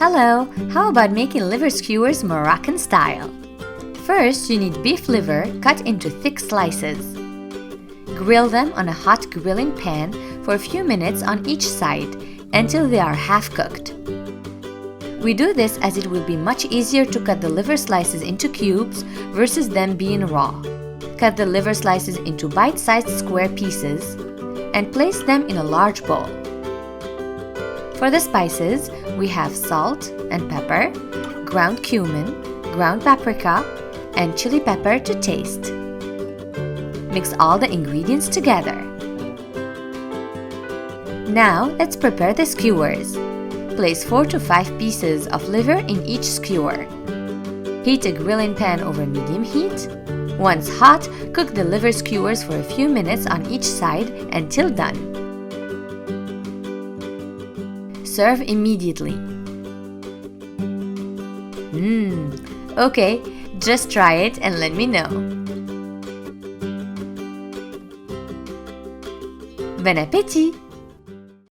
Hello! How about making liver skewers Moroccan style? First, you need beef liver cut into thick slices. Grill them on a hot grilling pan for a few minutes on each side until they are half cooked. We do this as it will be much easier to cut the liver slices into cubes versus them being raw. Cut the liver slices into bite-sized square pieces and place them in a large bowl. For the spices, we have salt and pepper, ground cumin, ground paprika, and chili pepper to taste. Mix all the ingredients together. Now, let's prepare the skewers. Place 4 to 5 pieces of liver in each skewer. Heat a grilling pan over medium heat. Once hot, cook the liver skewers for a few minutes on each side until done. Serve immediately. Okay, just try it and let me know. Bon appétit!